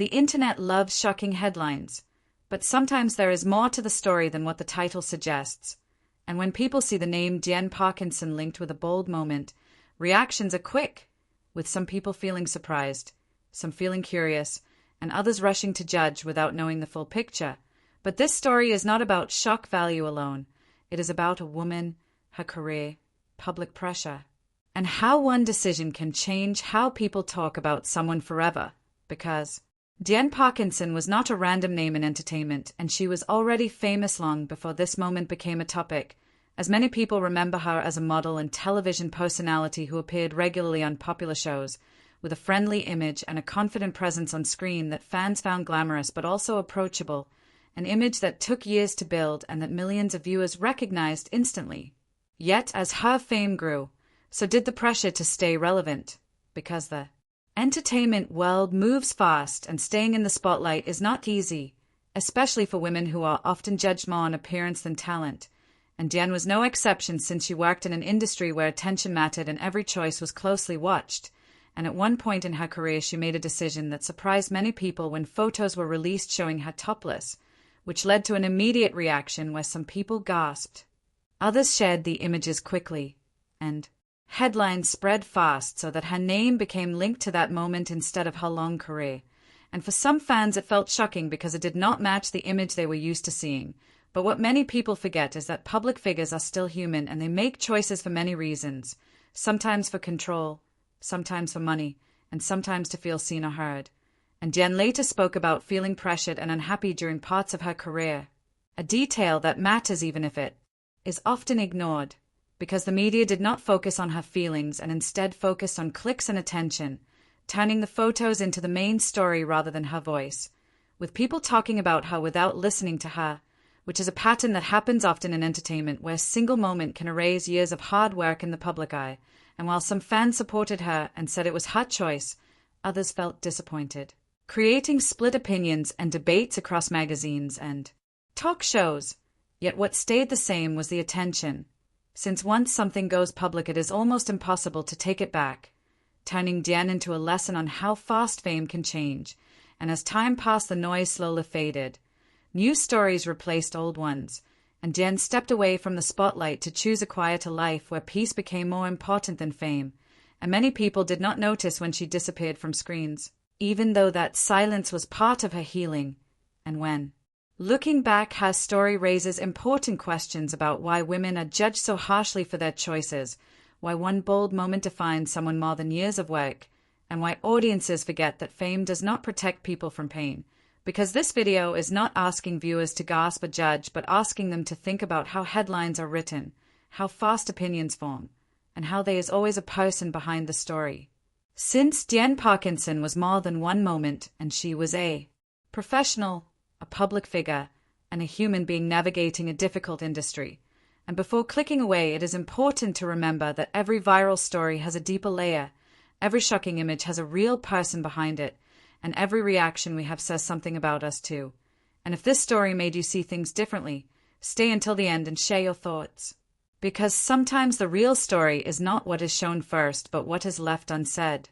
The internet loves shocking headlines, but sometimes there is more to the story than what the title suggests. And when people see the name Dian Parkinson linked with a bold moment, reactions are quick, with some people feeling surprised, some feeling curious, and others rushing to judge without knowing the full picture. But this story is not about shock value alone. It is about a woman, her career, public pressure, and how one decision can change how people talk about someone forever. Because Dian Parkinson was not a random name in entertainment, and she was already famous long before this moment became a topic, as many people remember her as a model and television personality who appeared regularly on popular shows, with a friendly image and a confident presence on screen that fans found glamorous but also approachable, an image that took years to build and that millions of viewers recognized instantly. Yet, as her fame grew, so did the pressure to stay relevant, because the entertainment world moves fast and staying in the spotlight is not easy, especially for women who are often judged more on appearance than talent. And Dian was no exception, since she worked in an industry where attention mattered and every choice was closely watched. And at one point in her career she made a decision that surprised many people when photos were released showing her topless, which led to an immediate reaction where some people gasped. Others shared the images quickly, and headlines spread fast so that her name became linked to that moment instead of her long career. And for some fans it felt shocking because it did not match the image they were used to seeing. But what many people forget is that public figures are still human and they make choices for many reasons, sometimes for control, sometimes for money, and sometimes to feel seen or heard. And Dian later spoke about feeling pressured and unhappy during parts of her career, a detail that matters even if it is often ignored, because the media did not focus on her feelings and instead focused on clicks and attention, turning the photos into the main story rather than her voice, with people talking about her without listening to her, which is a pattern that happens often in entertainment, where a single moment can erase years of hard work in the public eye. And while some fans supported her and said it was her choice, others felt disappointed, creating split opinions and debates across magazines and talk shows. Yet what stayed the same was the attention, since once something goes public it is almost impossible to take it back, turning Dian into a lesson on how fast fame can change. And as time passed, the noise slowly faded. New stories replaced old ones, and Dian stepped away from the spotlight to choose a quieter life where peace became more important than fame. And many people did not notice when she disappeared from screens, even though that silence was part of her healing. And when looking back, her story raises important questions about why women are judged so harshly for their choices, why one bold moment defines someone more than years of work, and why audiences forget that fame does not protect people from pain. Because this video is not asking viewers to gasp or judge, but asking them to think about how headlines are written, how fast opinions form, and how there is always a person behind the story. Since Dian Parkinson was more than one moment, and she was a professional, a public figure, and a human being navigating a difficult industry. And before clicking away, it is important to remember that every viral story has a deeper layer, every shocking image has a real person behind it, and every reaction we have says something about us too. And if this story made you see things differently, stay until the end and share your thoughts. Because sometimes the real story is not what is shown first, but what is left unsaid.